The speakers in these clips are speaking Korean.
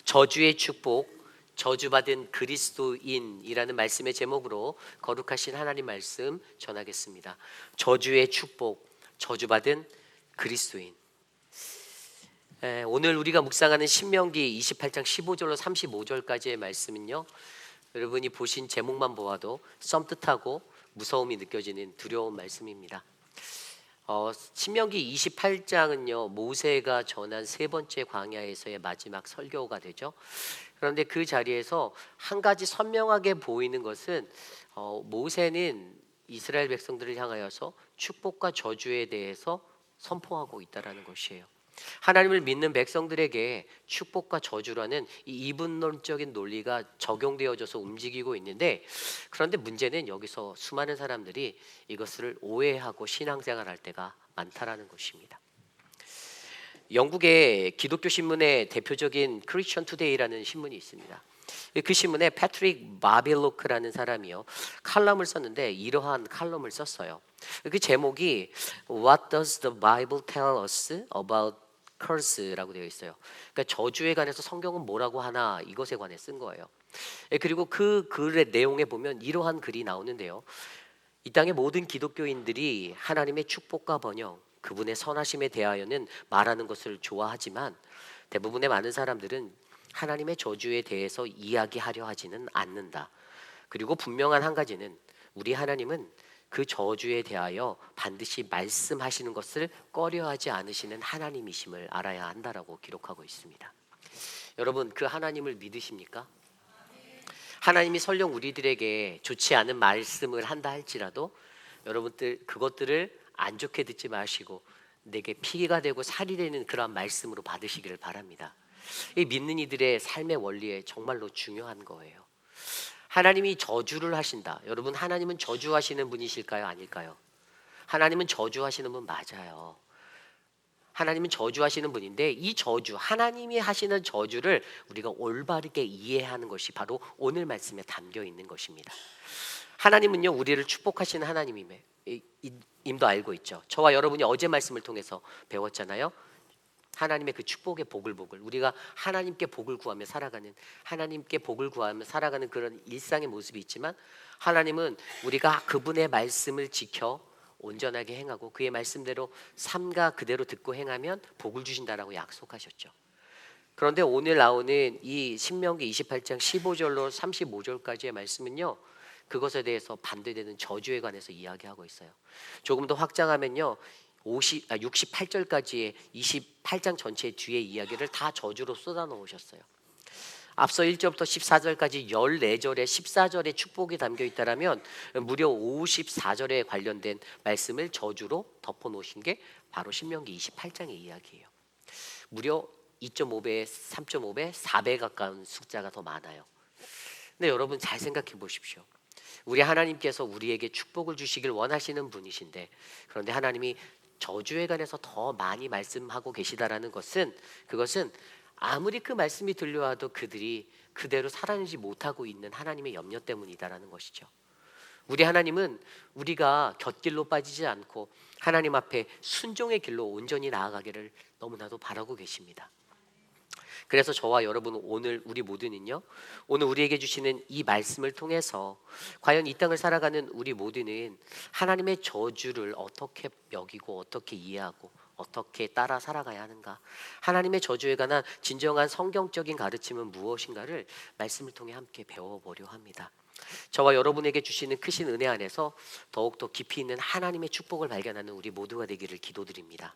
저주의 축복, 저주받은 그리스도인이라는 말씀의 제목으로 거룩하신 하나님 말씀 전하겠습니다. 저주의 축복, 저주받은 그리스도인. 오늘 우리가 묵상하는 신명기 28장 15절로 35절까지의 말씀은요, 여러분이 보신 제목만 보아도 썸뜻하고 무서움이 느껴지는 두려운 말씀입니다. 신명기 28장은요, 모세가 전한 세 번째 광야에서의 마지막 설교가 되죠. 그런데 그 자리에서 한 가지 선명하게 보이는 것은 모세는 이스라엘 백성들을 향하여서 축복과 저주에 대해서 선포하고 있다는 것이에요. 하나님을 믿는 백성들에게 축복과 저주라는 이 이분론적인 논리가 적용되어져서 움직이고 있는데, 그런데 문제는 여기서 수많은 사람들이 이것을 오해하고 신앙생활할 때가 많다라는 것입니다. 영국의 기독교 신문의 대표적인 크리스천 투데이라는 신문이 있습니다. 그 신문에 패트릭 바빌로크라는 사람이요, 칼럼을 썼는데 이러한 칼럼을 썼어요. 그 제목이 What does the Bible tell us about curse라고 되어 있어요. 그러니까 저주에 관해서 성경은 뭐라고 하나, 이것에 관해 쓴 거예요. 그리고 그 글의 내용에 보면 이러한 글이 나오는데요, 이 땅의 모든 기독교인들이 하나님의 축복과 번영, 그분의 선하심에 대하여는 말하는 것을 좋아하지만 대부분의 많은 사람들은 하나님의 저주에 대해서 이야기하려 하지는 않는다. 그리고 분명한 한 가지는, 우리 하나님은 그 저주에 대하여 반드시 말씀하시는 것을 꺼려하지 않으시는 하나님이심을 알아야 한다라고 기록하고 있습니다. 여러분, 그 하나님을 믿으십니까? 하나님이 설령 우리들에게 좋지 않은 말씀을 한다 할지라도 여러분들 그것들을 안 좋게 듣지 마시고 내게 피가 되고 살이 되는 그러한 말씀으로 받으시기를 바랍니다. 이 믿는 이들의 삶의 원리에 정말로 중요한 거예요. 하나님이 저주를 하신다. 여러분, 하나님은 저주하시는 분이실까요? 아닐까요? 하나님은 저주하시는 분 맞아요. 하나님은 저주하시는 분인데, 이 저주, 하나님이 하시는 저주를 우리가 올바르게 이해하는 것이 바로 오늘 말씀에 담겨 있는 것입니다. 하나님은요, 우리를 축복하시는 하나님임도 알고 있죠. 저와 여러분이 어제 말씀을 통해서 배웠잖아요. 하나님의 그 축복의 복을 우리가 하나님께 복을 구하며 살아가는, 하나님께 복을 구하며 살아가는 그런 일상의 모습이 있지만, 하나님은 우리가 그분의 말씀을 지켜 온전하게 행하고 그의 말씀대로 삼가 그대로 듣고 행하면 복을 주신다라고 약속하셨죠. 그런데 오늘 나오는 이 신명기 28장 15절로 35절까지의 말씀은요, 그것에 대해서 반대되는 저주에 관해서 이야기하고 있어요. 조금 더 확장하면요, 68절까지의 28장 전체의 뒤에 이야기를 다 저주로 쏟아놓으셨어요. 앞서 1절부터 14절까지 14절에 14절의 축복이 담겨 있다라면, 무려 54절에 관련된 말씀을 저주로 덮어놓으신 게 바로 신명기 28장의 이야기예요. 무려 2.5배, 3.5배, 4배 가까운 숫자가 더 많아요. 근데 여러분, 잘 생각해 보십시오. 우리 하나님께서 우리에게 축복을 주시길 원하시는 분이신데, 그런데 하나님이 저주에 관해서 더 많이 말씀하고 계시다라는 것은, 그것은 아무리 그 말씀이 들려와도 그들이 그대로 살아내지 못하고 있는 하나님의 염려 때문이다라는 것이죠. 우리 하나님은 우리가 곁길로 빠지지 않고 하나님 앞에 순종의 길로 온전히 나아가기를 너무나도 바라고 계십니다. 그래서 저와 여러분, 오늘 우리 모두는요, 오늘 우리에게 주시는 이 말씀을 통해서 과연 이 땅을 살아가는 우리 모두는 하나님의 저주를 어떻게 여기고 어떻게 이해하고 어떻게 따라 살아가야 하는가, 하나님의 저주에 관한 진정한 성경적인 가르침은 무엇인가를 말씀을 통해 함께 배워보려 합니다. 저와 여러분에게 주시는 크신 은혜 안에서 더욱더 깊이 있는 하나님의 축복을 발견하는 우리 모두가 되기를 기도드립니다.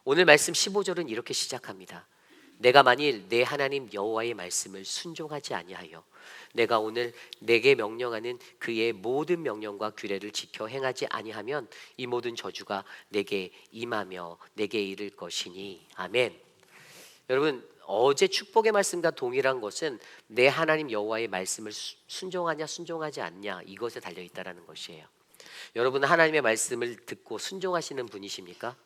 오늘 말씀 15절은 이렇게 시작합니다. 내가 만일 내 하나님 여호와의 말씀을 순종하지 아니하여 내가 오늘 내게 명령하는 그의 모든 명령과 규례를 지켜 행하지 아니하면 이 모든 저주가 내게 임하며 내게 이를 것이니. 아멘. 여러분, 어제 축복의 말씀과 동일한 것은 내 하나님 여호와의 말씀을 순종하냐 순종하지 않냐, 이것에 달려 있다라는 것이에요. 여러분, 하나님의 말씀을 듣고 순종하시는 분이십니까?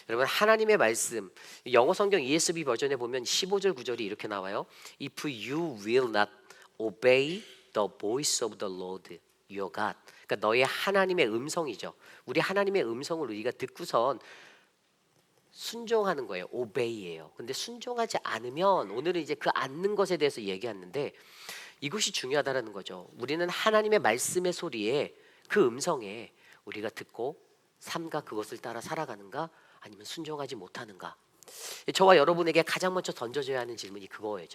여러분, 하나님의 말씀, 영어 성경 ESV 버전에 보면 15절 9절이 이렇게 나와요. If you will not obey the voice of the Lord your God. 그러니까 너의 하나님의 음성이죠. 우리 하나님의 음성을 우리가 듣고선 순종하는 거예요. obey예요. 근데 순종하지 않으면 오늘은 이제 그 않는 것에 대해서 얘기하는데 이것이 중요하다라는 거죠. 우리는 하나님의 말씀의 소리에 그 음성에 우리가 듣고 삶과 그것을 따라 살아가는가 아니면 순종하지 못하는가. 저와 여러분에게 가장 먼저 던져져야 하는 질문이 그거예요.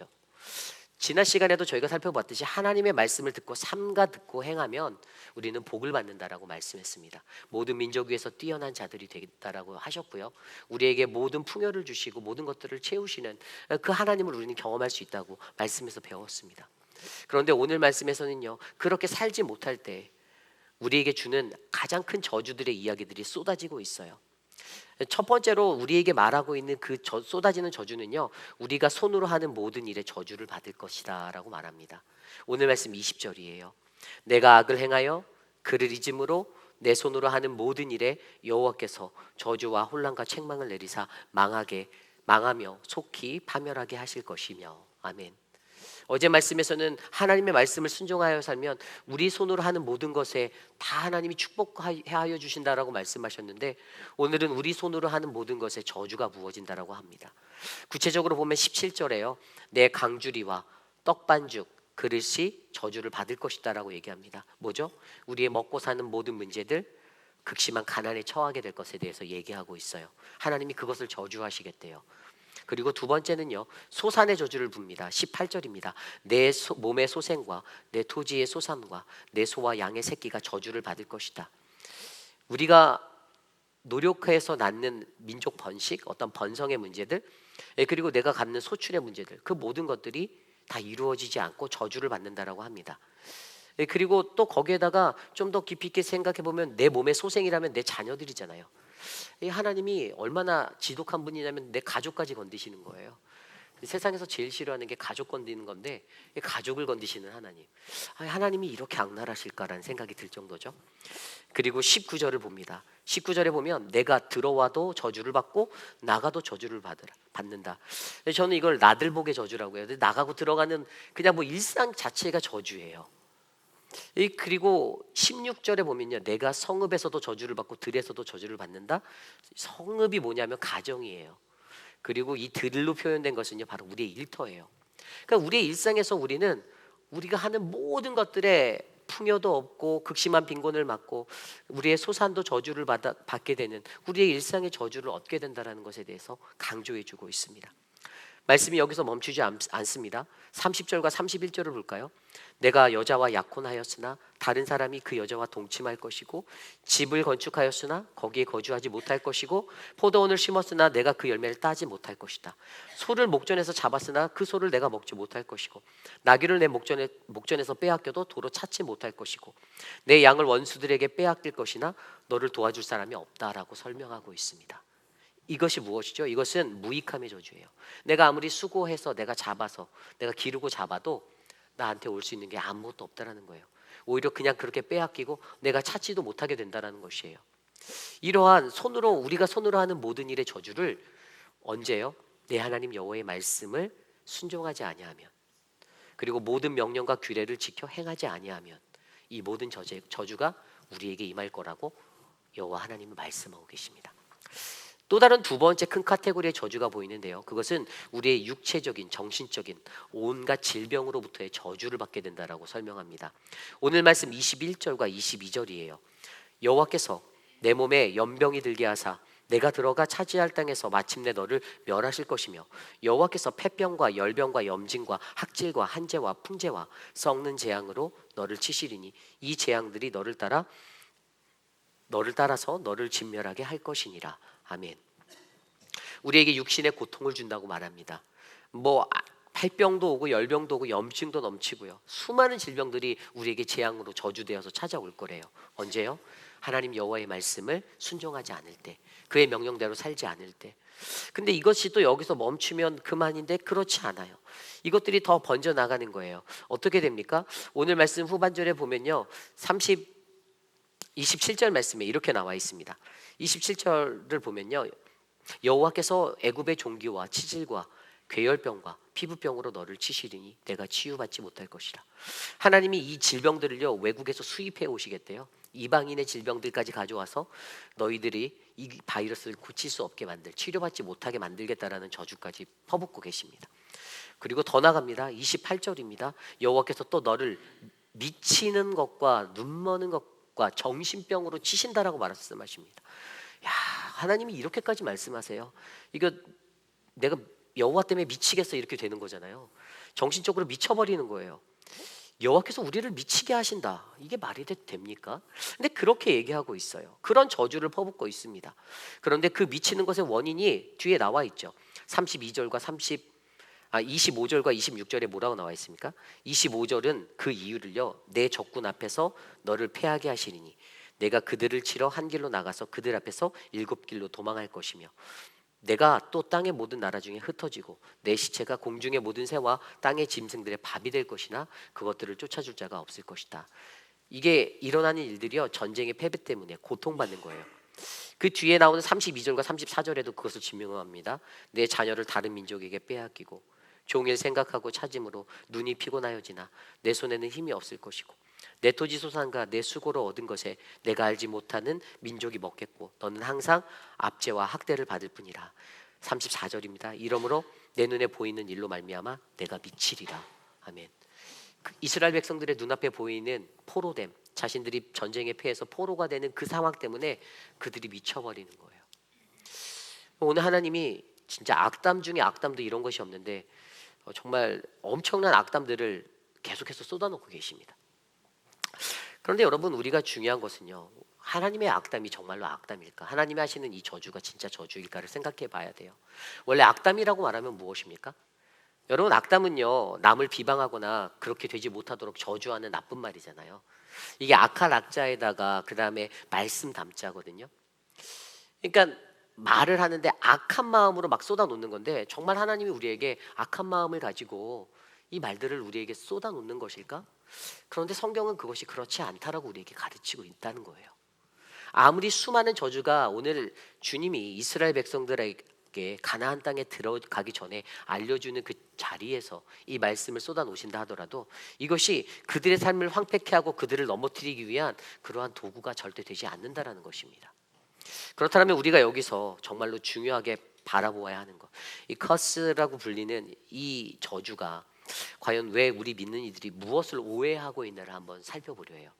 지난 시간에도 저희가 살펴봤듯이 하나님의 말씀을 듣고 삼가 듣고 행하면 우리는 복을 받는다라고 말씀했습니다. 모든 민족 위에서 뛰어난 자들이 되겠다라고 하셨고요. 우리에게 모든 풍요를 주시고 모든 것들을 채우시는 그 하나님을 우리는 경험할 수 있다고 말씀에서 배웠습니다. 그런데 오늘 말씀에서는요, 그렇게 살지 못할 때 우리에게 주는 가장 큰 저주들의 이야기들이 쏟아지고 있어요. 첫 번째로 우리에게 말하고 있는 그 쏟아지는 저주는요, 우리가 손으로 하는 모든 일에 저주를 받을 것이다 라고 말합니다. 오늘 말씀 20절이에요. 내가 악을 행하여 그를 잊음으로 내 손으로 하는 모든 일에 여호와께서 저주와 혼란과 책망을 내리사 망하며 속히 파멸하게 하실 것이며. 아멘. 어제 말씀에서는 하나님의 말씀을 순종하여 살면 우리 손으로 하는 모든 것에 다 하나님이 축복하여 주신다라고 말씀하셨는데, 오늘은 우리 손으로 하는 모든 것에 저주가 부어진다라고 합니다. 구체적으로 보면 17절에요. 내 강주리와 떡반죽 그릇이 저주를 받을 것이다라고 얘기합니다. 뭐죠? 우리의 먹고 사는 모든 문제들, 극심한 가난에 처하게 될 것에 대해서 얘기하고 있어요. 하나님이 그것을 저주하시겠대요. 그리고 두 번째는요, 소산의 저주를 붑니다. 18절입니다. 내 몸의 소생과 내 토지의 소산과 내 소와 양의 새끼가 저주를 받을 것이다. 우리가 노력해서 낳는 민족 번식, 어떤 번성의 문제들, 그리고 내가 갖는 소출의 문제들, 그 모든 것들이 다 이루어지지 않고 저주를 받는다라고 합니다. 그리고 또 거기에다가 좀 더 깊이 있게 생각해 보면 내 몸의 소생이라면 내 자녀들이잖아요. 하나님이 얼마나 지독한 분이냐면 내 가족까지 건드시는 거예요. 세상에서 제일 싫어하는 게 가족 건드리는 건데 가족을 건드시는 하나님. 하나님이 이렇게 악랄하실까라는 생각이 들 정도죠. 그리고 19절을 봅니다. 19절에 보면 내가 들어와도 저주를 받고 나가도 저주를 받는다. 저는 이걸 나들복의 저주라고 해요. 나가고 들어가는 그냥 뭐 일상 자체가 저주예요. 그리고 16절에 보면요, 내가 성읍에서도 저주를 받고 들에서도 저주를 받는다. 성읍이 뭐냐면 가정이에요. 그리고 이 들로 표현된 것은요, 바로 우리의 일터예요. 그러니까 우리의 일상에서 우리가 하는 모든 것들에 풍요도 없고 극심한 빈곤을 맞고 우리의 소산도 저주를 받게 되는, 우리의 일상의 저주를 얻게 된다는 것에 대해서 강조해주고 있습니다. 말씀이 여기서 멈추지 않습니다. 30절과 31절을 볼까요? 내가 여자와 약혼하였으나 다른 사람이 그 여자와 동침할 것이고, 집을 건축하였으나 거기에 거주하지 못할 것이고, 포도원을 심었으나 내가 그 열매를 따지 못할 것이다. 소를 목전에서 잡았으나 그 소를 내가 먹지 못할 것이고, 나귀를 내 목전에서 빼앗겨도 도로 찾지 못할 것이고, 내 양을 원수들에게 빼앗길 것이나 너를 도와줄 사람이 없다라고 설명하고 있습니다. 이것이 무엇이죠? 이것은 무익함의 저주예요. 내가 아무리 수고해서 내가 기르고 잡아도 나한테 올 수 있는 게 아무것도 없다라는 거예요. 오히려 그냥 그렇게 빼앗기고 내가 찾지도 못하게 된다라는 것이에요. 이러한 우리가 손으로 하는 모든 일의 저주를 언제요? 내 하나님 여호와의 말씀을 순종하지 아니하면, 그리고 모든 명령과 규례를 지켜 행하지 아니하면 이 모든 저주가 우리에게 임할 거라고 여호와 하나님은 말씀하고 계십니다. 또 다른 두 번째 큰 카테고리의 저주가 보이는데요, 그것은 우리의 육체적인, 정신적인 온갖 질병으로부터의 저주를 받게 된다라고 설명합니다. 오늘 말씀 21절과 22절이에요. 여호와께서 내 몸에 연병이 들게 하사 내가 들어가 차지할 땅에서 마침내 너를 멸하실 것이며, 여호와께서 폐병과 열병과 염증과 학질과 한재와 풍재와 썩는 재앙으로 너를 치시리니 이 재앙들이 너를 따라서 너를 진멸하게 할 것이니라. 아멘. 우리에게 육신의 고통을 준다고 말합니다. 발병도 오고 열병도 오고 염증도 넘치고요, 수많은 질병들이 우리에게 재앙으로 저주되어서 찾아올 거래요. 언제요? 하나님 여호와의 말씀을 순종하지 않을 때, 그의 명령대로 살지 않을 때. 근데 이것이 또 여기서 멈추면 그만인데 그렇지 않아요. 이것들이 더 번져 나가는 거예요. 어떻게 됩니까? 오늘 말씀 후반절에 보면요, 27절 말씀에 이렇게 나와 있습니다. 27절을 보면요, 여호와께서 애굽의 종기와 치질과 괴열병과 피부병으로 너를 치시리니 내가 치유받지 못할 것이라. 하나님이 이 질병들을요 외국에서 수입해 오시겠대요. 이방인의 질병들까지 가져와서 너희들이 이 바이러스를 고칠 수 없게 만들, 치료받지 못하게 만들겠다라는 저주까지 퍼붓고 계십니다. 그리고 더 나갑니다. 28절입니다. 여호와께서 또 너를 미치는 것과 눈머는 것과 정신병으로 치신다라고 말씀하십니다. 야, 하나님이 이렇게까지 말씀하세요. 이거 내가 여호와 때문에 미치겠어 이렇게 되는 거잖아요. 정신적으로 미쳐버리는 거예요. 여호와께서 우리를 미치게 하신다. 이게 말이 됩니까? 근데 그렇게 얘기하고 있어요. 그런 저주를 퍼붓고 있습니다. 그런데 그 미치는 것의 원인이 뒤에 나와 있죠. 25절과 26절에 뭐라고 나와 있습니까? 25절은 그 이유를요, 내 적군 앞에서 너를 패하게 하시리니 내가 그들을 치러 한 길로 나가서 그들 앞에서 7길로 도망할 것이며 내가 또 땅의 모든 나라 중에 흩어지고 내 시체가 공중의 모든 새와 땅의 짐승들의 밥이 될 것이나 그것들을 쫓아줄 자가 없을 것이다. 이게 일어나는 일들이요, 전쟁의 패배 때문에 고통받는 거예요. 그 뒤에 나오는 32절과 34절에도 그것을 증명합니다. 내 자녀를 다른 민족에게 빼앗기고 종일 생각하고 찾음으로 눈이 피곤하여지나 내 손에는 힘이 없을 것이고 내 토지 소산과 내 수고로 얻은 것에 내가 알지 못하는 민족이 먹겠고 너는 항상 압제와 학대를 받을 뿐이라. 34절입니다. 이러므로 내 눈에 보이는 일로 말미암아 내가 미치리라. 아멘. 이스라엘 백성들의 눈앞에 보이는 포로됨, 자신들이 전쟁에 패해서 포로가 되는 그 상황 때문에 그들이 미쳐버리는 거예요. 오늘 하나님이 진짜 악담 중에 악담도 이런 것이 없는데 정말 엄청난 악담들을 계속해서 쏟아놓고 계십니다. 그런데 여러분, 우리가 중요한 것은요, 하나님의 악담이 정말로 악담일까? 하나님이 하시는 이 저주가 진짜 저주일까를 생각해 봐야 돼요. 원래 악담이라고 말하면 무엇입니까? 여러분, 악담은요, 남을 비방하거나 그렇게 되지 못하도록 저주하는 나쁜 말이잖아요. 이게 악할 악자에다가 그 다음에 말씀 담자거든요. 그러니까 말을 하는데 악한 마음으로 막 쏟아놓는 건데, 정말 하나님이 우리에게 악한 마음을 가지고 이 말들을 우리에게 쏟아놓는 것일까? 그런데 성경은 그것이 그렇지 않다라고 우리에게 가르치고 있다는 거예요. 아무리 수많은 저주가 오늘 주님이 이스라엘 백성들에게 가나안 땅에 들어가기 전에 알려주는 그 자리에서 이 말씀을 쏟아놓으신다 하더라도 이것이 그들의 삶을 황폐케 하고 그들을 넘어뜨리기 위한 그러한 도구가 절대 되지 않는다라는 것입니다. 그렇다면 우리가 여기서 정말로 중요하게 바라보아야 하는 것, 이 커스라고 불리는 이 저주가 과연 왜 우리 믿는 이들이 무엇을 오해하고 있나를 한번 살펴보려 해요.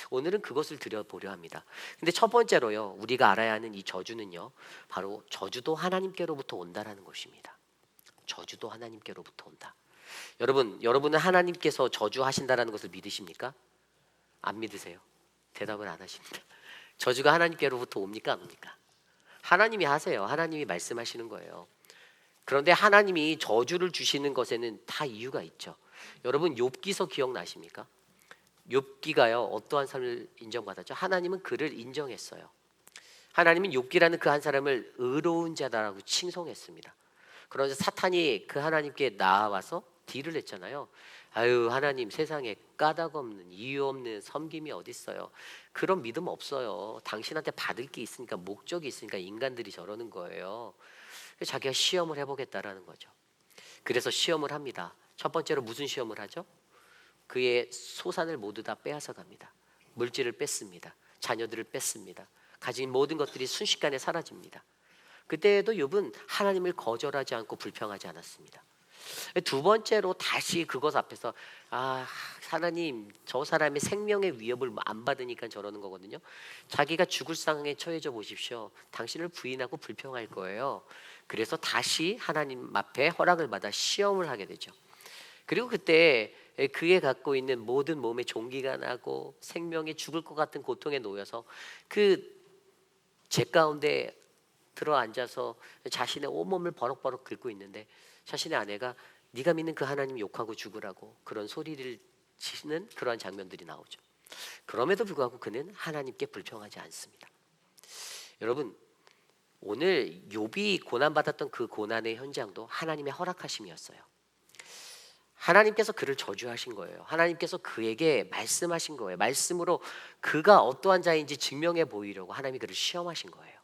오늘은 그것을 들여보려 합니다. 근데 첫 번째로요, 우리가 알아야 하는 이 저주는요, 바로 저주도 하나님께로부터 온다라는 것입니다. 저주도 하나님께로부터 온다. 여러분은 하나님께서 저주하신다라는 것을 믿으십니까? 안 믿으세요? 대답을 안 하십니다. 저주가 하나님께로부터 옵니까, 안 옵니까? 하나님이 하세요. 하나님이 말씀하시는 거예요. 그런데 하나님이 저주를 주시는 것에는 다 이유가 있죠. 여러분, 욥기서 기억나십니까? 욥기가요, 어떠한 삶을 인정받았죠? 하나님은 그를 인정했어요. 하나님은 욥기라는 그 한 사람을 의로운 자다라고 칭송했습니다. 그러자 사탄이 그 하나님께 나와서 딜을 했잖아요. 아유, 하나님, 세상에 까닭 없는, 이유 없는 섬김이 어디 있어요? 그런 믿음 없어요. 당신한테 받을 게 있으니까, 목적이 있으니까 인간들이 저러는 거예요. 자기가 시험을 해보겠다라는 거죠. 그래서 시험을 합니다. 첫 번째로 무슨 시험을 하죠? 그의 소산을 모두 다 빼앗아 갑니다. 물질을 뺐습니다. 자녀들을 뺐습니다. 가진 모든 것들이 순식간에 사라집니다. 그때에도 욥은 하나님을 거절하지 않고 불평하지 않았습니다. 두 번째로 다시 그것 앞에서 하나님, 저 사람의 생명의 위협을 안 받으니까 저러는 거거든요. 자기가 죽을 상황에 처해져 보십시오. 당신을 부인하고 불평할 거예요. 그래서 다시 하나님 앞에 허락을 받아 시험을 하게 되죠. 그리고 그때 그에 갖고 있는 모든 몸에 종기가 나고 생명에 죽을 것 같은 고통에 놓여서 그 제 가운데 들어앉아서 자신의 온몸을 버럭버럭 긁고 있는데 자신의 아내가 네가 믿는 그 하나님 욕하고 죽으라고 그런 소리를 치는 그러한 장면들이 나오죠. 그럼에도 불구하고 그는 하나님께 불평하지 않습니다. 여러분, 오늘 욥이 고난받았던 그 고난의 현장도 하나님의 허락하심이었어요. 하나님께서 그를 저주하신 거예요. 하나님께서 그에게 말씀하신 거예요. 말씀으로 그가 어떠한 자인지 증명해 보이려고 하나님이 그를 시험하신 거예요.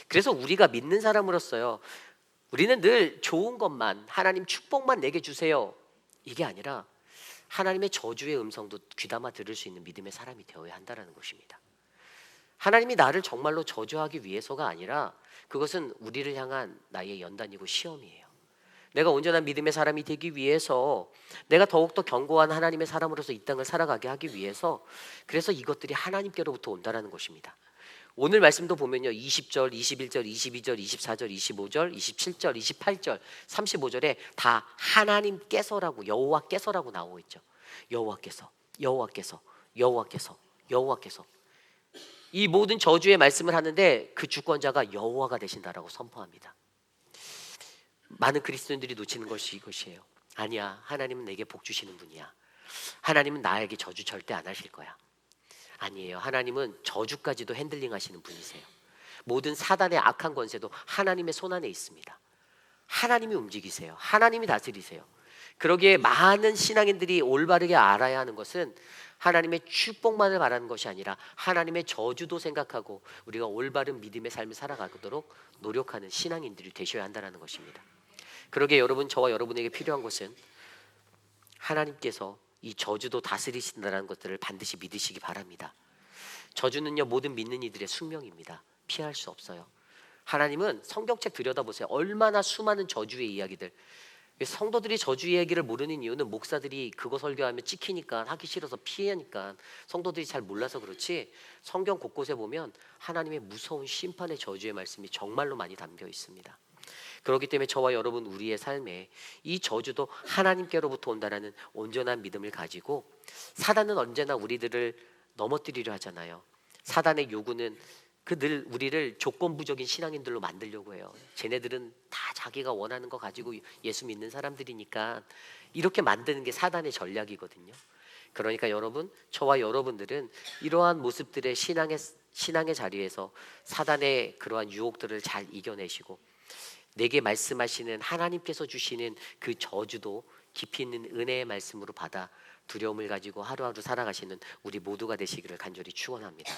그래서 우리가 믿는 사람으로서요, 우리는 늘 좋은 것만, 하나님 축복만 내게 주세요, 이게 아니라 하나님의 저주의 음성도 귀담아 들을 수 있는 믿음의 사람이 되어야 한다는 것입니다. 하나님이 나를 정말로 저주하기 위해서가 아니라 그것은 우리를 향한 나의 연단이고 시험이에요. 내가 온전한 믿음의 사람이 되기 위해서, 내가 더욱더 견고한 하나님의 사람으로서 이 땅을 살아가게 하기 위해서, 그래서 이것들이 하나님께로부터 온다는 것입니다. 오늘 말씀도 보면요, 20절, 21절, 22절, 24절, 25절, 27절, 28절, 35절에 다 하나님께서라고, 여호와께서라고 나오고 있죠. 여호와께서, 여호와께서, 여호와께서, 여호와께서. 이 모든 저주의 말씀을 하는데 그 주권자가 여호와가 되신다라고 선포합니다. 많은 그리스도인들이 놓치는 것이 이것이에요. 아니야, 하나님은 내게 복 주시는 분이야. 하나님은 나에게 저주 절대 안 하실 거야. 아니에요. 하나님은 저주까지도 핸들링 하시는 분이세요. 모든 사단의 악한 권세도 하나님의 손안에 있습니다. 하나님이 움직이세요. 하나님이 다스리세요. 그러기에 많은 신앙인들이 올바르게 알아야 하는 것은 하나님의 축복만을 바라는 것이 아니라 하나님의 저주도 생각하고 우리가 올바른 믿음의 삶을 살아가도록 노력하는 신앙인들이 되셔야 한다는 것입니다. 그러기에 여러분, 저와 여러분에게 필요한 것은 하나님께서 이 저주도 다스리신다는 것들을 반드시 믿으시기 바랍니다. 저주는요, 모든 믿는 이들의 숙명입니다. 피할 수 없어요. 하나님은 성경책 들여다보세요. 얼마나 수많은 저주의 이야기들. 성도들이 저주 이야기를 모르는 이유는 목사들이 그거 설교하면 찍히니까, 하기 싫어서 피하니까 성도들이 잘 몰라서 그렇지, 성경 곳곳에 보면 하나님의 무서운 심판의 저주의 말씀이 정말로 많이 담겨 있습니다. 그렇기 때문에 저와 여러분, 우리의 삶에 이 저주도 하나님께로부터 온다라는 온전한 믿음을 가지고, 사단은 언제나 우리들을 넘어뜨리려 하잖아요. 사단의 요구는 늘 우리를 조건부적인 신앙인들로 만들려고 해요. 쟤네들은 다 자기가 원하는 거 가지고 예수 믿는 사람들이니까, 이렇게 만드는 게 사단의 전략이거든요. 그러니까 여러분, 저와 여러분들은 이러한 모습들의 신앙의 자리에서 사단의 그러한 유혹들을 잘 이겨내시고, 내게 말씀하시는 하나님께서 주시는 그 저주도 깊이 있는 은혜의 말씀으로 받아 두려움을 가지고 하루하루 살아가시는 우리 모두가 되시기를 간절히 축원합니다.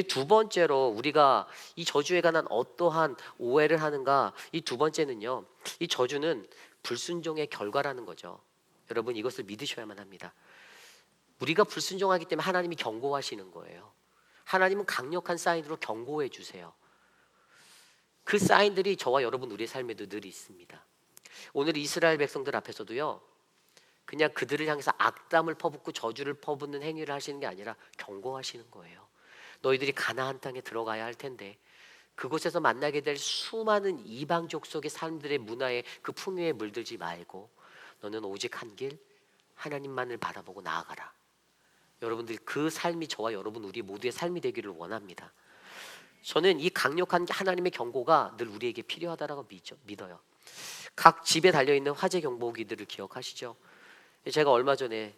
두 번째로, 우리가 이 저주에 관한 어떠한 오해를 하는가? 이 두 번째는요, 이 저주는 불순종의 결과라는 거죠. 여러분, 이것을 믿으셔야만 합니다. 우리가 불순종하기 때문에 하나님이 경고하시는 거예요. 하나님은 강력한 사인으로 경고해 주세요. 그 사인들이 저와 여러분 우리의 삶에도 늘 있습니다. 오늘 이스라엘 백성들 앞에서도요, 그냥 그들을 향해서 악담을 퍼붓고 저주를 퍼붓는 행위를 하시는 게 아니라 경고하시는 거예요. 너희들이 가나안 땅에 들어가야 할 텐데 그곳에서 만나게 될 수많은 이방 족속의 사람들의 문화에, 그 풍요에 물들지 말고 너는 오직 한 길, 하나님만을 바라보고 나아가라. 여러분들, 그 삶이 저와 여러분 우리 모두의 삶이 되기를 원합니다. 저는 이 강력한 하나님의 경고가 늘 우리에게 필요하다라고 믿어요. 각 집에 달려있는 화재 경보기들을 기억하시죠? 제가 얼마 전에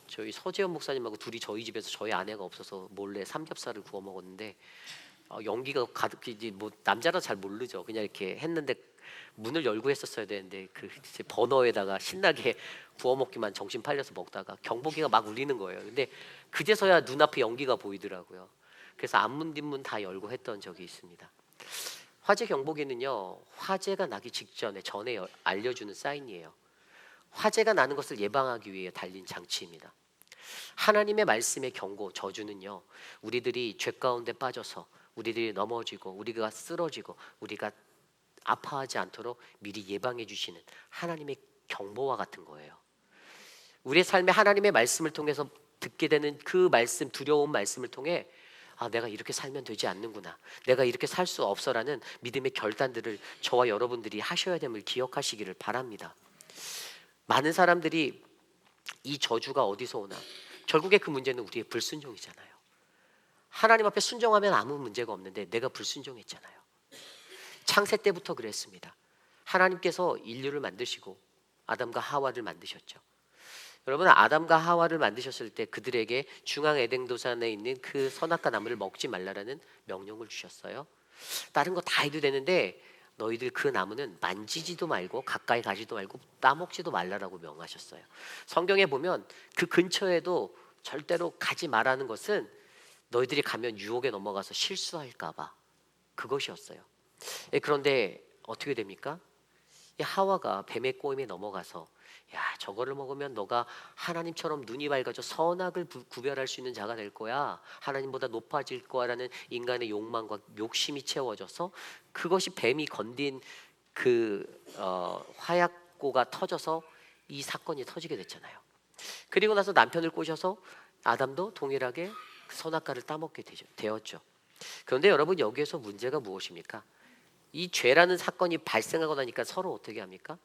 저희 서재현 목사님하고 둘이 저희 집에서, 저희 아내가 없어서 몰래 삼겹살을 구워 먹었는데, 연기가 가득히, 뭐 남자라 잘 모르죠. 그냥 이렇게 했는데 문을 열고 했었어야 되는데 그 버너에다가 신나게 구워 먹기만 정신 팔려서 먹다가 경보기가 막 울리는 거예요. 근데 그제서야 눈앞에 연기가 보이더라고요. 그래서 앞문 뒷문 다 열고 했던 적이 있습니다. 화재 경보기는요, 화재가 나기 전에 알려주는 사인이에요. 화재가 나는 것을 예방하기 위해 달린 장치입니다. 하나님의 말씀의 경고, 저주는요, 우리들이 죄 가운데 빠져서 우리들이 넘어지고 우리가 쓰러지고 우리가 아파하지 않도록 미리 예방해 주시는 하나님의 경보와 같은 거예요. 우리의 삶에 하나님의 말씀을 통해서 듣게 되는 그 말씀, 두려운 말씀을 통해 내가 이렇게 살면 되지 않는구나, 내가 이렇게 살 수 없어라는 믿음의 결단들을 저와 여러분들이 하셔야 됨을 기억하시기를 바랍니다. 많은 사람들이 이 저주가 어디서 오나, 결국에 그 문제는 우리의 불순종이잖아요. 하나님 앞에 순종하면 아무 문제가 없는데 내가 불순종했잖아요. 창세 때부터 그랬습니다. 하나님께서 인류를 만드시고 아담과 하와를 만드셨죠. 여러분, 아담과 하와를 만드셨을 때 그들에게 중앙 에덴 동산에 있는 그 선악과 나무를 먹지 말라라는 명령을 주셨어요. 다른 거 다 해도 되는데 너희들 그 나무는 만지지도 말고 가까이 가지도 말고 따먹지도 말라라고 명하셨어요. 성경에 보면 그 근처에도 절대로 가지 말라는 것은 너희들이 가면 유혹에 넘어가서 실수할까 봐, 그것이었어요. 그런데 어떻게 됩니까? 이 하와가 뱀의 꼬임에 넘어가서 야, 저거를 먹으면 너가 하나님처럼 눈이 밝아져 선악을 구별할 수 있는 자가 될 거야. 하나님보다 높아질 거야라는 인간의 욕망과 욕심이 채워져서 그것이 뱀이 건든 그 화약고가 터져서 이 사건이 터지게 됐잖아요. 그리고 나서 남편을 꼬셔서 아담도 동일하게 선악과를 따먹게 되었죠. 그런데 여러분, 여기에서 문제가 무엇입니까? 이 죄라는 사건이 발생하고 나니까 서로 어떻게 합니까?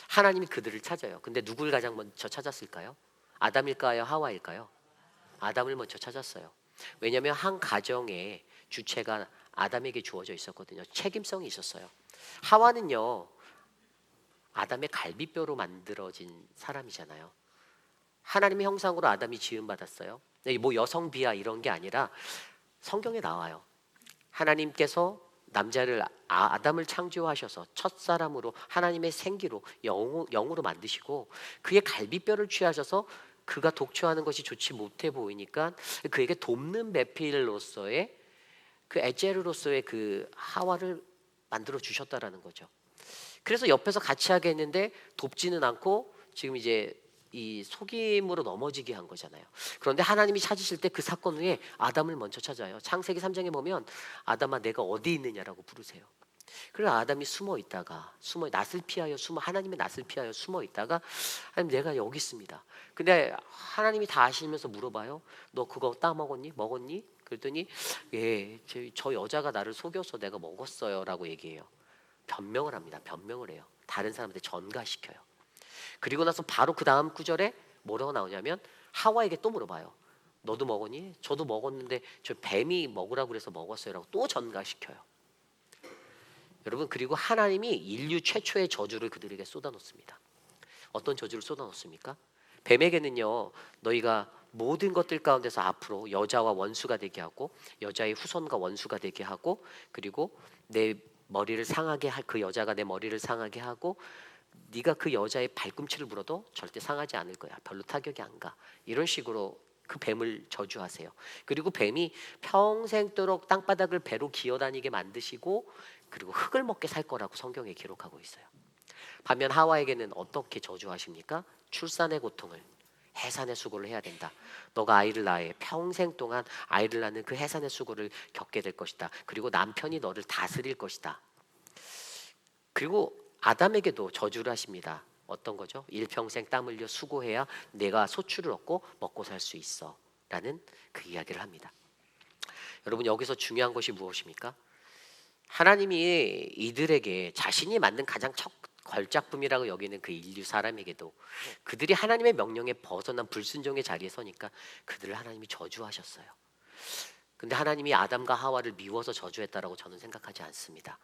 하나님이 그들을 찾아요. 근데 누굴 가장 먼저 찾았을까요? 아담일까요? 하와일까요? 아담을 먼저 찾았어요. 왜냐하면 한 가정의 주체가 아담에게 주어져 있었거든요. 책임성이 있었어요. 하와는요, 아담의 갈비뼈로 만들어진 사람이잖아요. 하나님의 형상으로 아담이 지음받았어요. 뭐 여성 비하 이런 게 아니라 성경에 나와요. 하나님께서 남자를 아담을 창조하셔서 첫사람으로 하나님의 생기로 영으로 만드시고 그의 갈비뼈를 취하셔서 그가 독초하는 것이 좋지 못해 보이니까 그에게 돕는 배필로서의 그 에제르로서의 그 하와를 만들어 주셨다라는 거죠. 그래서 옆에서 같이 하게 했는데 돕지는 않고 지금 이제 이 속임으로 넘어지게 한 거잖아요. 그런데 하나님이 찾으실 때 그 사건 후에 아담을 먼저 찾아요. 창세기 3장에 보면 아담아 내가 어디 있느냐라고 부르세요. 그래서 아담이 숨어 낯을 피하여 하나님의 낯을 피하여 숨어 있다가 하나님 내가 여기 있습니다. 근데 하나님이 다 아시면서 물어봐요. 너 그거 따먹었니? 먹었니? 그랬더니 예, 저 여자가 나를 속여서 내가 먹었어요라고 얘기해요. 변명을 합니다. 변명을 해요. 다른 사람한테 전가시켜요. 그리고 나서 바로 그 다음 구절에 뭐라고 나오냐면 하와에게 또 물어봐요. 너도 먹었니? 저도 먹었는데 저 뱀이 먹으라고 그래서 먹었어요라고 또 전가시켜요. 여러분, 그리고 하나님이 인류 최초의 저주를 그들에게 쏟아놓습니다. 어떤 저주를 쏟아놓습니까? 뱀에게는요, 너희가 모든 것들 가운데서 앞으로 여자와 원수가 되게 하고 여자의 후손과 원수가 되게 하고 그리고 내 머리를 상하게 할 그 여자가 내 머리를 상하게 하고 네가 그 여자의 발꿈치를 물어도 절대 상하지 않을 거야. 별로 타격이 안 가. 이런 식으로 그 뱀을 저주하세요. 그리고 뱀이 평생도록 땅바닥을 배로 기어다니게 만드시고 그리고 흙을 먹게 살 거라고 성경에 기록하고 있어요. 반면 하와에게는 어떻게 저주하십니까? 출산의 고통을, 해산의 수고를 해야 된다. 너가 아이를 낳아 평생 동안 아이를 낳는 그 해산의 수고를 겪게 될 것이다. 그리고 남편이 너를 다스릴 것이다. 그리고 아담에게도 저주를 하십니다. 어떤 거죠? 일평생 땀 흘려 수고해야 내가 소출을 얻고 먹고 살 수 있어 라는 그 이야기를 합니다. 여러분, 여기서 중요한 것이 무엇입니까? 하나님이 이들에게 자신이 만든 가장 첫 걸작품이라고 여기는 그 인류 사람에게도 그들이 하나님의 명령에 벗어난 불순종의 자리에 서니까 그들을 하나님이 저주하셨어요. 근데 하나님이 아담과 하와를 미워서 저주했다라고 저는 생각하지 않습니다.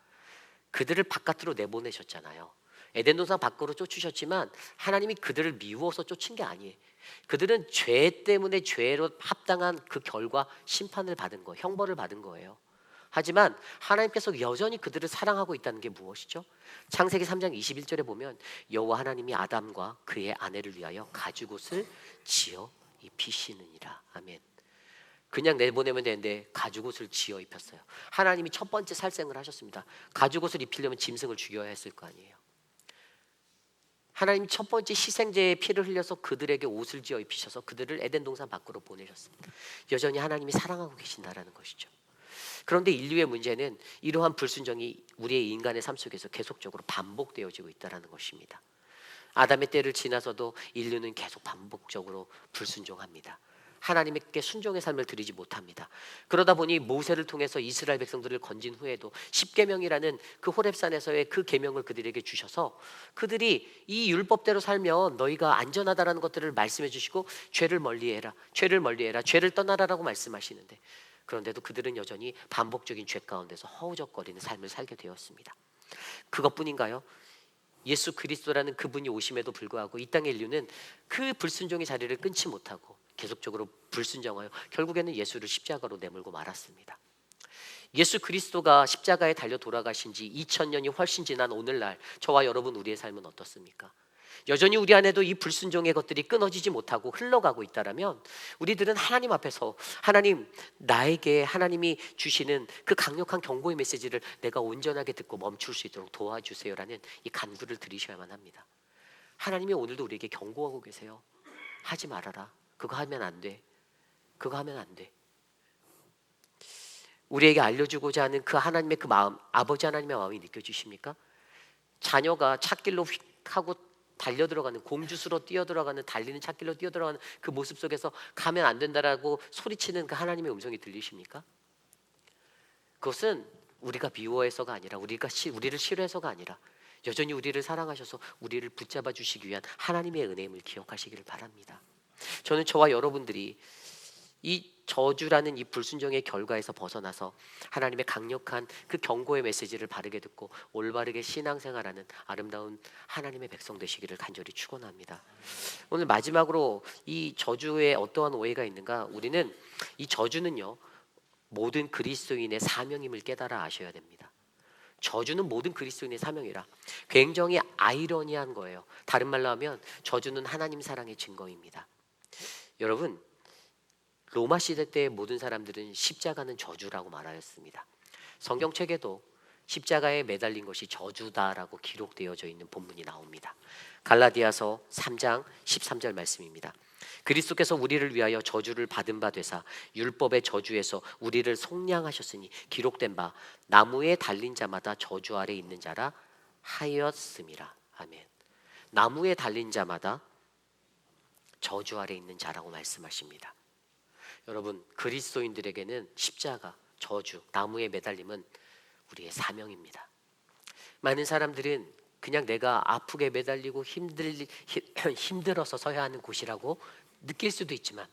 그들을 바깥으로 내보내셨잖아요. 에덴 동산 밖으로 쫓으셨지만 하나님이 그들을 미워서 쫓은 게 아니에요. 그들은 죄 때문에 죄로 합당한 그 결과 심판을 받은 거예요. 형벌을 받은 거예요. 하지만 하나님께서 여전히 그들을 사랑하고 있다는 게 무엇이죠? 창세기 3장 21절에 보면 여호와 하나님이 아담과 그의 아내를 위하여 가죽옷을 지어 입히시느니라. 아멘. 그냥 내보내면 되는데 가죽옷을 지어 입혔어요. 하나님이 첫 번째 살생을 하셨습니다. 가죽옷을 입히려면 짐승을 죽여야 했을 거 아니에요. 하나님이 첫 번째 희생제의 피를 흘려서 그들에게 옷을 지어 입히셔서 그들을 에덴 동산 밖으로 보내셨습니다. 여전히 하나님이 사랑하고 계신다라는 것이죠. 그런데 인류의 문제는 이러한 불순종이 우리의 인간의 삶 속에서 계속적으로 반복되어지고 있다는 것입니다. 아담의 때를 지나서도 인류는 계속 반복적으로 불순종합니다. 하나님께 순종의 삶을 드리지 못합니다. 그러다 보니 모세를 통해서 이스라엘 백성들을 건진 후에도 십계명이라는 그 호렙산에서의 그 계명을 그들에게 주셔서 그들이 이 율법대로 살면 너희가 안전하다라는 것들을 말씀해 주시고 죄를 멀리해라, 죄를 멀리해라, 죄를 떠나라라고 말씀하시는데 그런데도 그들은 여전히 반복적인 죄 가운데서 허우적거리는 삶을 살게 되었습니다. 그것뿐인가요? 예수 그리스도라는 그분이 오심에도 불구하고 이 땅의 인류는 그 불순종의 자리를 끊지 못하고 계속적으로 불순종하여 결국에는 예수를 십자가로 내몰고 말았습니다. 예수 그리스도가 십자가에 달려 돌아가신 지 2000년이 훨씬 지난 오늘날 저와 여러분 우리의 삶은 어떻습니까? 여전히 우리 안에도 이 불순종의 것들이 끊어지지 못하고 흘러가고 있다라면 우리들은 하나님 앞에서 하나님, 나에게 하나님이 주시는 그 강력한 경고의 메시지를 내가 온전하게 듣고 멈출 수 있도록 도와주세요라는 이 간구를 드리셔야만 합니다. 하나님이 오늘도 우리에게 경고하고 계세요. 하지 말아라. 그거 하면 안 돼. 그거 하면 안 돼. 우리에게 알려주고자 하는 그 하나님의 그 마음, 아버지 하나님의 마음이 느껴지십니까? 자녀가 찻길로 휙 하고 달려 들어가는, 공주수로 뛰어 들어가는, 달리는 찻길로 뛰어 들어가는 그 모습 속에서 가면 안 된다라고 소리치는 그 하나님의 음성이 들리십니까? 그것은 우리가 미워해서가 아니라, 우리를 싫어해서가 아니라 여전히 우리를 사랑하셔서 우리를 붙잡아 주시기 위한 하나님의 은혜임을 기억하시기를 바랍니다. 저는 저와 여러분들이 이 저주라는 이 불순종의 결과에서 벗어나서 하나님의 강력한 그 경고의 메시지를 바르게 듣고 올바르게 신앙생활하는 아름다운 하나님의 백성 되시기를 간절히 축원합니다. 오늘 마지막으로 이 저주에 어떠한 오해가 있는가? 우리는 이 저주는요, 모든 그리스도인의 사명임을 깨달아 아셔야 됩니다. 저주는 모든 그리스도인의 사명이라. 굉장히 아이러니한 거예요. 다른 말로 하면 저주는 하나님 사랑의 증거입니다. 여러분, 로마 시대 때의 모든 사람들은 십자가는 저주라고 말하였습니다. 성경책에도 십자가에 매달린 것이 저주다라고 기록되어져 있는 본문이 나옵니다. 갈라디아서 3장 13절 말씀입니다. 그리스도께서 우리를 위하여 저주를 받은 바 되사 율법의 저주에서 우리를 속량하셨으니 기록된 바 나무에 달린 자마다 저주 아래 있는 자라 하였음이라. 아멘. 나무에 달린 자마다 저주 아래 있는 자라고 말씀하십니다. 여러분, 그리스도인들에게는 십자가, 저주, 나무에 매달림은 우리의 사명입니다. 많은 사람들은 그냥 내가 아프게 매달리고 힘들어서 서야 하는 곳이라고 느낄 수도 있지만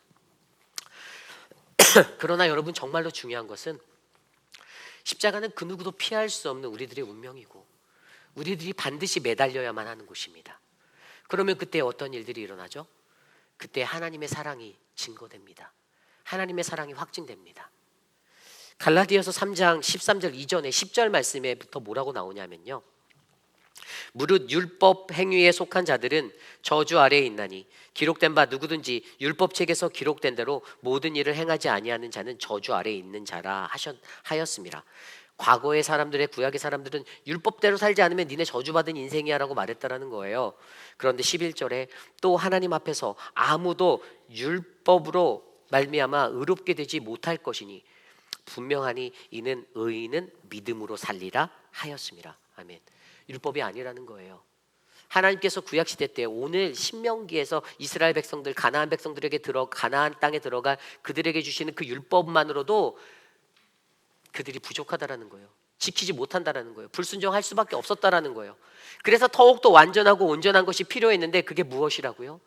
그러나 여러분, 정말로 중요한 것은 십자가는 그 누구도 피할 수 없는 우리들의 운명이고 우리들이 반드시 매달려야만 하는 곳입니다. 그러면 그때 어떤 일들이 일어나죠? 그때 하나님의 사랑이 증거됩니다. 하나님의 사랑이 확증됩니다. 갈라디아서 3장 13절 이전에 10절 말씀에부터 뭐라고 나오냐면요, 무릇 율법 행위에 속한 자들은 저주 아래에 있나니 기록된 바 누구든지 율법책에서 기록된 대로 모든 일을 행하지 아니하는 자는 저주 아래에 있는 자라 하였습니다. 과거의 사람들의, 구약의 사람들은 율법대로 살지 않으면 니네 저주받은 인생이야 라고 말했다라는 거예요. 그런데 11절에 또 하나님 앞에서 아무도 율법으로 말미암아 의롭게 되지 못할 것이니 분명하니 이는 의인은 믿음으로 살리라 하였습니다. 아멘. 율법이 아니라는 거예요. 하나님께서 구약 시대 때 오늘 신명기에서 이스라엘 백성들, 가나안 백성들에게 가나안 땅에 들어갈 그들에게 주시는 그 율법만으로도 그들이 부족하다라는 거예요. 지키지 못한다라는 거예요. 불순종할 수밖에 없었다라는 거예요. 그래서 더욱더 완전하고 온전한 것이 필요했는데 그게 무엇이라고요?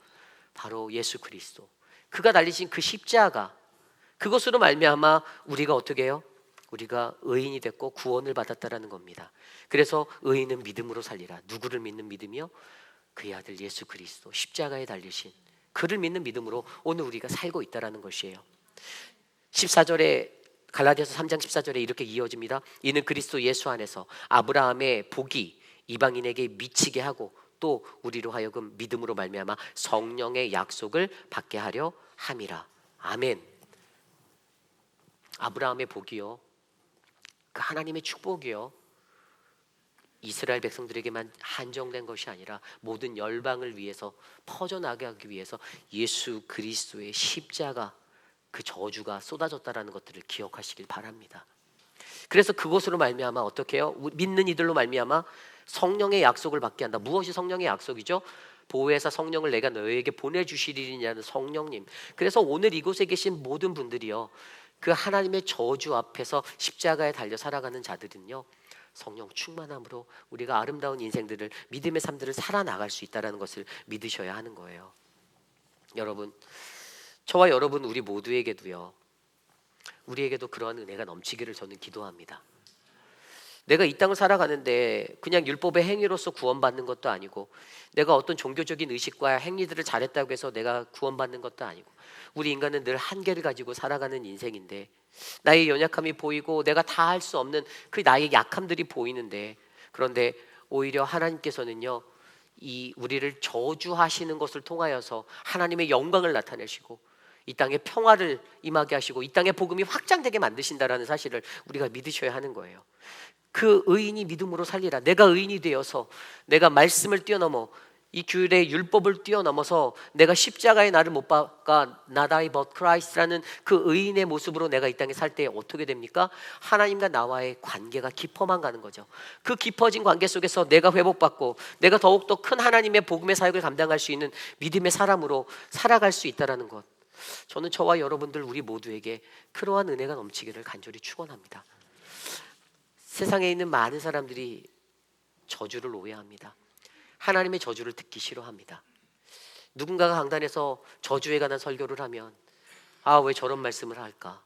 바로 예수 그리스도. 그가 달리신 그 십자가, 그것으로 말미암아 우리가 어떻게 해요? 우리가 의인이 됐고 구원을 받았다라는 겁니다. 그래서 의인은 믿음으로 살리라. 누구를 믿는 믿음이요? 그의 아들 예수 그리스도, 십자가에 달리신 그를 믿는 믿음으로 오늘 우리가 살고 있다라는 것이에요. 14절에, 갈라디아서 3장 14절에 이렇게 이어집니다. 이는 그리스도 예수 안에서 아브라함의 복이 이방인에게 미치게 하고 또 우리로 하여금 믿음으로 말미암아 성령의 약속을 받게 하려 함이라. 아멘. 아브라함의 복이요, 그 하나님의 축복이요, 이스라엘 백성들에게만 한정된 것이 아니라 모든 열방을 위해서 퍼져나가기 위해서 예수 그리스도의 십자가, 그 저주가 쏟아졌다라는 것들을 기억하시길 바랍니다. 그래서 그것으로 말미암아 어떻게 해요? 믿는 이들로 말미암아 성령의 약속을 받게 한다. 무엇이 성령의 약속이죠? 보혜사 성령을 내가 너희에게 보내주시리냐는 성령님. 그래서 오늘 이곳에 계신 모든 분들이요, 그 하나님의 저주 앞에서 십자가에 달려 살아가는 자들은요, 성령 충만함으로 우리가 아름다운 인생들을, 믿음의 삶들을 살아나갈 수 있다는 것을 믿으셔야 하는 거예요. 여러분, 저와 여러분 우리 모두에게도요, 우리에게도 그러한 은혜가 넘치기를 저는 기도합니다. 내가 이 땅을 살아가는데 그냥 율법의 행위로서 구원받는 것도 아니고, 내가 어떤 종교적인 의식과 행위들을 잘했다고 해서 내가 구원받는 것도 아니고, 우리 인간은 늘 한계를 가지고 살아가는 인생인데 나의 연약함이 보이고 내가 다 할 수 없는 그 나의 약함들이 보이는데, 그런데 오히려 하나님께서는요, 이 우리를 저주하시는 것을 통하여서 하나님의 영광을 나타내시고 이 땅에 평화를 임하게 하시고 이 땅에 복음이 확장되게 만드신다라는 사실을 우리가 믿으셔야 하는 거예요. 그 의인이 믿음으로 살리라. 내가 의인이 되어서 내가 말씀을 뛰어넘어 이 규율의 율법을 뛰어넘어서 내가 십자가의 나를 못 박아 not I but Christ라는 그 의인의 모습으로 내가 이 땅에 살 때 어떻게 됩니까? 하나님과 나와의 관계가 깊어만 가는 거죠. 그 깊어진 관계 속에서 내가 회복받고 내가 더욱더 큰 하나님의 복음의 사역을 감당할 수 있는 믿음의 사람으로 살아갈 수 있다는 것, 저는 저와 여러분들 우리 모두에게 그러한 은혜가 넘치기를 간절히 축원합니다. 세상에 있는 많은 사람들이 저주를 오해합니다. 하나님의 저주를 듣기 싫어합니다. 누군가가 강단에서 저주에 관한 설교를 하면 왜 저런 말씀을 할까?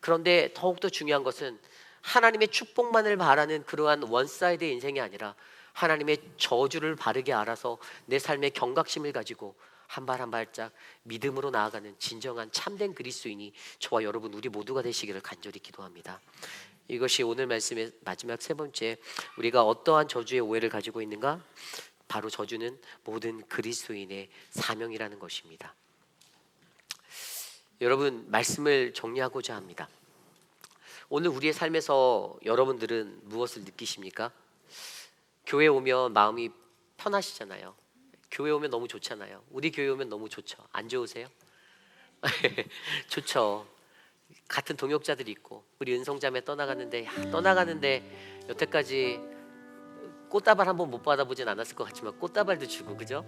그런데 더욱더 중요한 것은 하나님의 축복만을 바라는 그러한 원사이드의 인생이 아니라 하나님의 저주를 바르게 알아서 내 삶의 경각심을 가지고 한 발 한 발짝 믿음으로 나아가는 진정한 참된 그리스도인이 저와 여러분 우리 모두가 되시기를 간절히 기도합니다. 이것이 오늘 말씀의 마지막 세 번째, 우리가 어떠한 저주의 오해를 가지고 있는가? 바로 저주는 모든 그리스도인의 사명이라는 것입니다. 여러분, 말씀을 정리하고자 합니다. 오늘 우리의 삶에서 여러분들은 무엇을 느끼십니까? 교회 오면 마음이 편하시잖아요. 교회 오면 너무 좋잖아요. 우리 교회 오면 너무 좋죠. 안 좋으세요? 좋죠. 같은 동역자들이 있고 우리 은성자매 떠나가는데 여태까지 꽃다발 한번 못 받아보진 않았을 것 같지만 꽃다발도 주고, 그죠?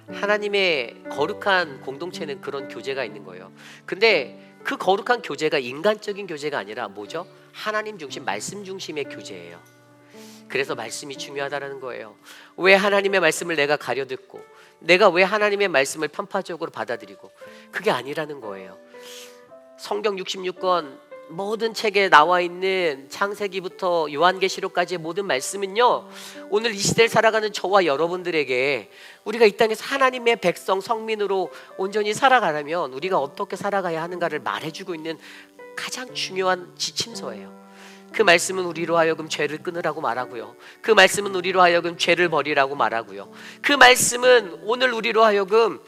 하나님의 거룩한 공동체는 그런 교제가 있는 거예요. 근데 그 거룩한 교제가 인간적인 교제가 아니라 뭐죠? 하나님 중심, 말씀 중심의 교제예요. 그래서 말씀이 중요하다는 거예요. 왜 하나님의 말씀을 내가 가려듣고 내가 왜 하나님의 말씀을 편파적으로 받아들이고, 그게 아니라는 거예요. 성경 66권 모든 책에 나와 있는 창세기부터 요한계시록까지의 모든 말씀은요, 오늘 이 시대를 살아가는 저와 여러분들에게 우리가 이 땅에서 하나님의 백성 성민으로 온전히 살아가려면 우리가 어떻게 살아가야 하는가를 말해주고 있는 가장 중요한 지침서예요. 그 말씀은 우리로 하여금 죄를 끊으라고 말하고요. 그 말씀은 우리로 하여금 죄를 버리라고 말하고요. 그 말씀은 오늘 우리로 하여금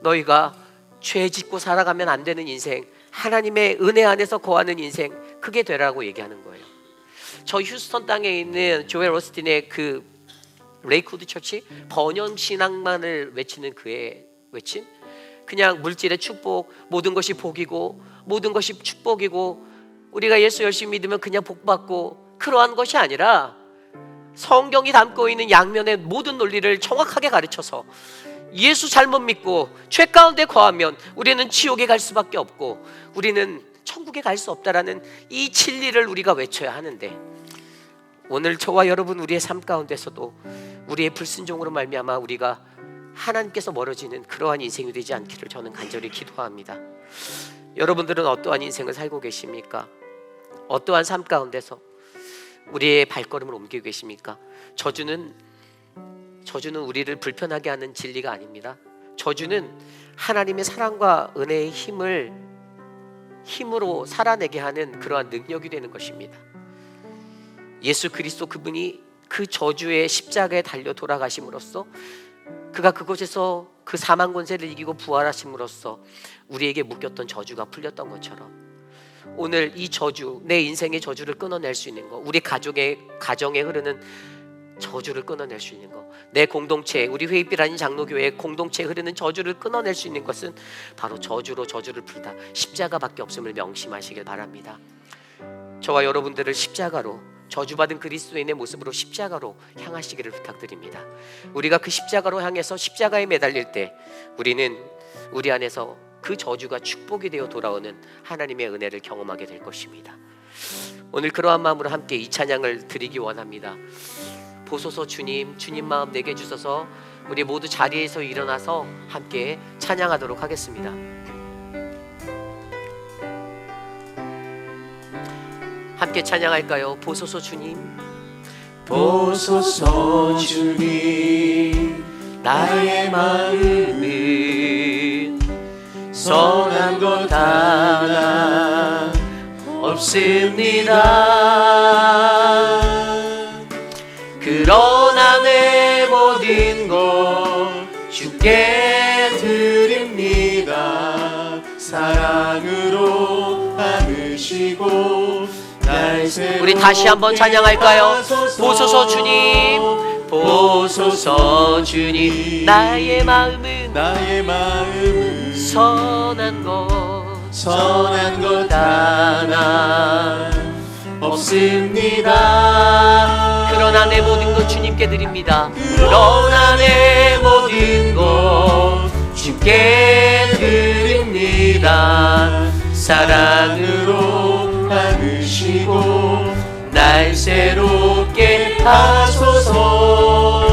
너희가 죄 짓고 살아가면 안 되는 인생, 하나님의 은혜 안에서 거하는 인생, 그게 되라고 얘기하는 거예요. 저 휴스턴 땅에 있는 조엘 오스틴의 그 레이크우드 처치, 번영신앙만을 외치는 그의 외침, 그냥 물질의 축복, 모든 것이 복이고 모든 것이 축복이고 우리가 예수 열심히 믿으면 그냥 복받고, 그러한 것이 아니라 성경이 담고 있는 양면의 모든 논리를 정확하게 가르쳐서 예수 잘못 믿고 죄 가운데 거하면 우리는 지옥에 갈 수밖에 없고 우리는 천국에 갈 수 없다라는 이 진리를 우리가 외쳐야 하는데, 오늘 저와 여러분 우리의 삶 가운데서도 우리의 불순종으로 말미암아 우리가 하나님께서 멀어지는 그러한 인생이 되지 않기를 저는 간절히 기도합니다. 여러분들은 어떠한 인생을 살고 계십니까? 어떠한 삶 가운데서 우리의 발걸음을 옮기고 계십니까? 저주는 우리를 불편하게 하는 진리가 아닙니다. 저주는 하나님의 사랑과 은혜의 힘으로 살아내게 하는 그러한 능력이 되는 것입니다. 예수 그리스도 그분이 그 저주의 십자가에 달려 돌아가심으로써, 그가 그곳에서 그 사망 권세를 이기고 부활하심으로써 우리에게 묶였던 저주가 풀렸던 것처럼, 오늘 이 저주, 내 인생의 저주를 끊어낼 수 있는 거, 우리 가정에 흐르는 저주를 끊어낼 수 있는 거, 내 공동체, 우리 회입길 아닌 장로교회의 공동체에 흐르는 저주를 끊어낼 수 있는 것은 바로 저주를 풀다 십자가밖에 없음을 명심하시길 바랍니다. 저와 여러분들을 십자가로, 저주받은 그리스도인의 모습으로 십자가로 향하시기를 부탁드립니다. 우리가 그 십자가로 향해서 십자가에 매달릴 때 우리는 우리 안에서 그 저주가 축복이 되어 돌아오는 하나님의 은혜를 경험하게 될 것입니다. 오늘 그러한 마음으로 함께 이 찬양을 드리기 원합니다. 보소서 주님, 주님 마음 내게 주소서. 우리 모두 자리에서 일어나서 함께 찬양하도록 하겠습니다. 함께 찬양할까요? 보소서 주님, 보소서 주님, 나의 마음은 선한 것 하나 없습니다. 그러나 내 모든 우리 다시 한번 찬양할까요? 보소서 주님, 보소서 주님. 나의 마음은 선한 것 하나 없습니다. 그러나 내 모든 것 주님께 드립니다. 그러나 내 모든 것 주께 드립니다. 사랑으로 안으시고 날 새롭게 하소서.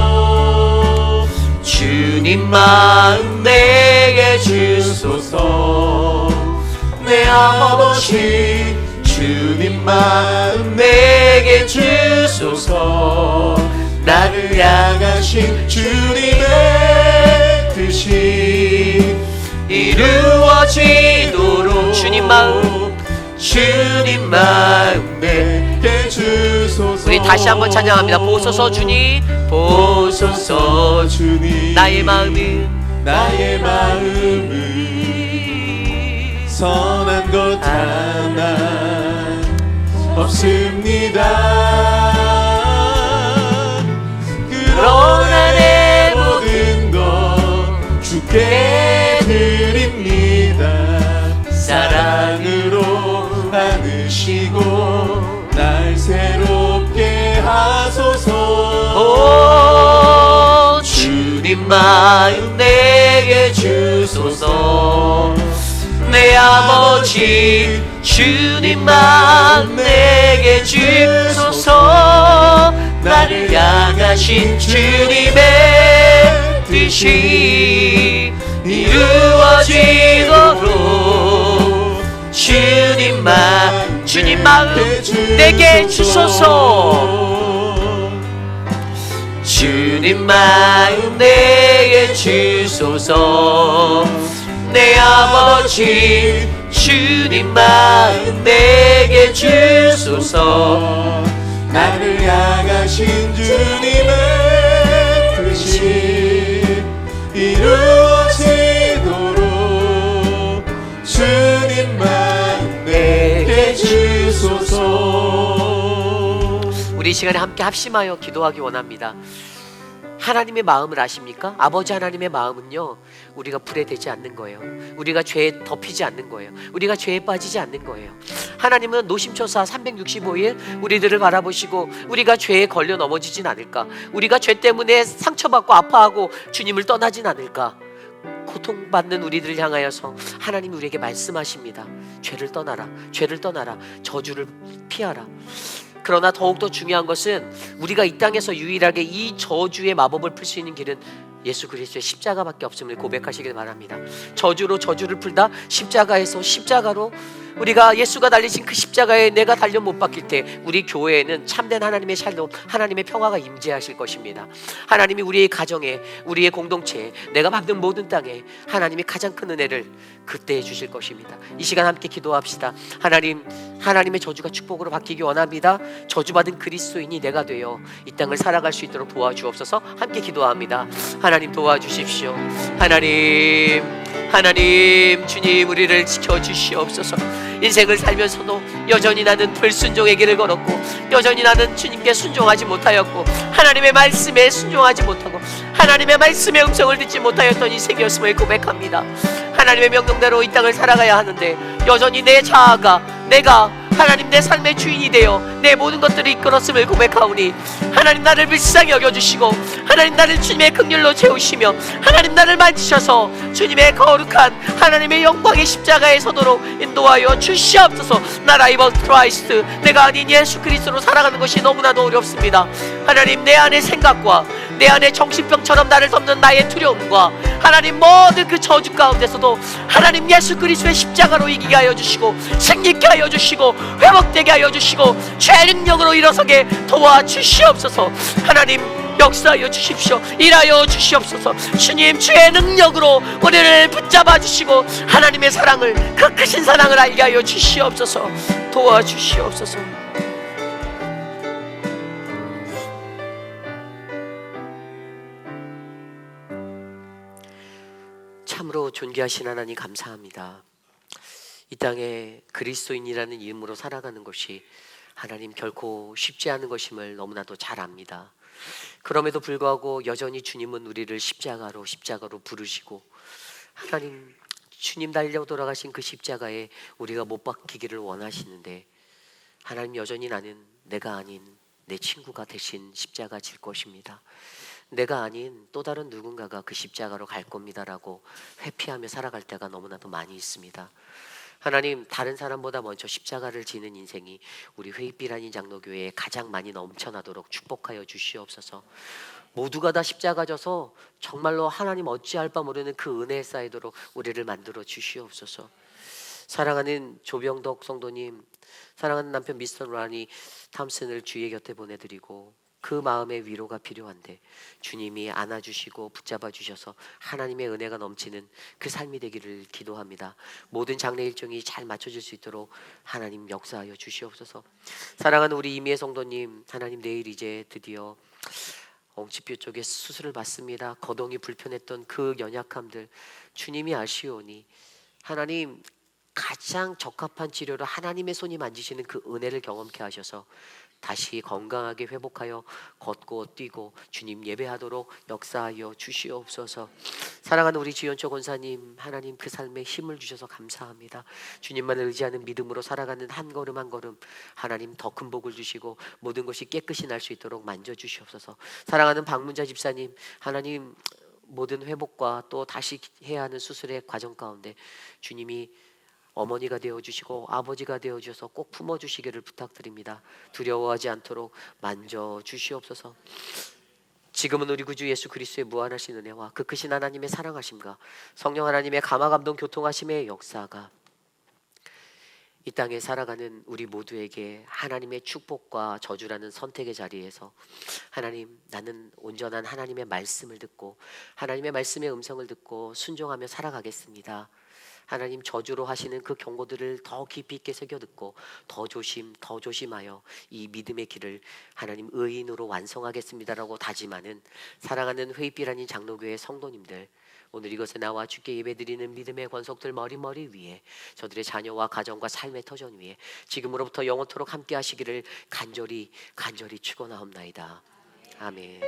주님 마음 내게 주소서. 내 아버지 주님 마음 내게 주소서. 나를 향하신 주님의 뜻이 이루어지도록 주님 마음 내게 주소서. 우리 다시 한번 찬양합니다. 보소서 주님, 보소서 주님. 나의 마음은 선한 것 하나 없습니다. 그러나 내 모든 것 주께 드립니다. 사랑으로 안으시고 날 새롭게 하소서. 주님 마음 내게 주소서. 내 아버지 주님 마음 내게 주소서. 나를 향하신 주님의 뜻이 이루어지도록 주님 마음 내게 주소서. 주님 마음 내게 주소서. 내 아버지 주님 마음 내게 주소서. 나를 향하신 주님의 뜻이 이루어지도록 주님 마음 내게 주소서. 우리 이 시간에 함께 합심하여 기도하기 원합니다. 하나님의 마음을 아십니까? 아버지 하나님의 마음은요, 우리가 불에 대지 않는 거예요. 우리가 죄에 덮이지 않는 거예요. 우리가 죄에 빠지지 않는 거예요. 하나님은 노심초사 365일 우리들을 바라보시고 우리가 죄에 걸려 넘어지진 않을까? 우리가 죄 때문에 상처받고 아파하고 주님을 떠나진 않을까? 고통받는 우리들을 향하여서 하나님이 우리에게 말씀하십니다. 죄를 떠나라, 죄를 떠나라, 저주를 피하라. 그러나 더욱더 중요한 것은 우리가 이 땅에서 유일하게 이 저주의 마법을 풀 수 있는 길은 예수 그리스도의 십자가밖에 없음을 고백하시길 바랍니다. 저주로 저주를 풀다 십자가에서 십자가로 우리가 예수가 달리신 그 십자가에 내가 달려 못 박힐 때 우리 교회에는 참된 하나님의 샬롬, 하나님의 평화가 임재하실 것입니다. 하나님이 우리의 가정에, 우리의 공동체에, 내가 밟는 모든 땅에 하나님이 가장 큰 은혜를 그때 해주실 것입니다. 이 시간 함께 기도합시다. 하나님의 저주가 축복으로 바뀌기 원합니다. 저주받은 그리스도인이 내가 되어 이 땅을 살아갈 수 있도록 도와주옵소서. 함께 기도합니다. 하나님 도와주십시오. 하나님 주님 우리를 지켜주시옵소서. 인생을 살면서도 여전히 나는 불순종의 길을 걸었고 여전히 나는 주님께 순종하지 못하였고 하나님의 말씀에 순종하지 못하고 하나님의 말씀의 음성을 듣지 못하였던 인생이었음을 고백합니다. 하나님의 명령대로 이 땅을 살아가야 하는데 여전히 내 자아가 내가 하나님 내 삶의 주인이 되어 내 모든 것들을 이끌었음을 고백하오니 하나님 나를 불쌍히 여겨주시고 하나님 나를 주님의 긍휼로 채우시며 하나님 나를 만지셔서 주님의 거룩한 하나님의 영광의 십자가에 서도록 인도하여 주시옵소서. 나 라이브 크라이스트 내가 아닌 예수 그리스도로 살아가는 것이 너무나도 어렵습니다. 하나님 내 안의 생각과 내 안에 정신병처럼 나를 덮는 나의 두려움과 하나님 모든 그 저주 가운데서도 하나님 예수 그리스도의 십자가로 이기게 하여 주시고 생기게 하여 주시고 회복되게 하여 주시고 죄 능력으로 일어서게 도와주시옵소서. 하나님 역사하여 주십시오. 일하여 주시옵소서. 주님 주의 능력으로 우리를 붙잡아 주시고 하나님의 사랑을, 그 크신 사랑을 알게 하여 주시옵소서. 도와주시옵소서. 참으로 존귀하신 하나님 감사합니다. 이 땅에 그리스도인이라는 이름으로 살아가는 것이 하나님 결코 쉽지 않은 것임을 너무나도 잘 압니다. 그럼에도 불구하고 여전히 주님은 우리를 십자가로 부르시고, 하나님 주님 달려 돌아가신 그 십자가에 우리가 못 박히기를 원하시는데, 하나님 여전히 나는 내가 아닌 내 친구가 대신 십자가 질 것입니다. 내가 아닌 또 다른 누군가가 그 십자가로 갈 겁니다라고 회피하며 살아갈 때가 너무나도 많이 있습니다. 하나님, 다른 사람보다 먼저 십자가를 지는 인생이 우리 회입비라니 장로교회에 가장 많이 넘쳐나도록 축복하여 주시옵소서. 모두가 다 십자가 져서 정말로 하나님 어찌할 바 모르는 그 은혜에 쌓이도록 우리를 만들어 주시옵소서. 사랑하는 조병덕 성도님, 사랑하는 남편 미스터 라니 탐슨을 주의 곁에 보내드리고, 그 마음의 위로가 필요한데 주님이 안아주시고 붙잡아 주셔서 하나님의 은혜가 넘치는 그 삶이 되기를 기도합니다. 모든 장례 일정이 잘 맞춰질 수 있도록 하나님 역사하여 주시옵소서. 사랑하는 우리 이미애 성도님, 하나님 내일 이제 드디어 엉치뼈 쪽에 수술을 받습니다. 거동이 불편했던 그 연약함들 주님이 아시오니 하나님 가장 적합한 치료로 하나님의 손이 만지시는 그 은혜를 경험케 하셔서 다시 건강하게 회복하여 걷고 뛰고 주님 예배하도록 역사하여 주시옵소서. 사랑하는 우리 지연초 권사님, 하나님 그 삶에 힘을 주셔서 감사합니다. 주님만을 의지하는 믿음으로 살아가는 한 걸음 한 걸음 하나님 더 큰 복을 주시고 모든 것이 깨끗이 날 수 있도록 만져주시옵소서. 사랑하는 박문자 집사님, 하나님 모든 회복과 또 다시 해야 하는 수술의 과정 가운데 주님이 어머니가 되어주시고 아버지가 되어주셔서 꼭 품어주시기를 부탁드립니다. 두려워하지 않도록 만져주시옵소서. 지금은 우리 구주 예수 그리스도의 무한하신 은혜와 그 크신 하나님의 사랑하심과 성령 하나님의 감화감동 교통하심의 역사가 이 땅에 살아가는 우리 모두에게 하나님의 축복과 저주라는 선택의 자리에서 하나님, 나는 온전한 하나님의 말씀을 듣고 하나님의 말씀의 음성을 듣고 순종하며 살아가겠습니다. 하나님 저주로 하시는 그 경고들을 더 깊이 있게 새겨 듣고 더 조심하여 이 믿음의 길을 하나님 의인으로 완성하겠습니다라고 다짐하는 사랑하는 회입비라니 장로교회 성도님들, 오늘 이것에 나와 주께 예배드리는 믿음의 권속들 머리 위에 저들의 자녀와 가정과 삶의 터전 위에 지금으로부터 영원토록 함께 하시기를 간절히 축원하옵나이다. 아멘.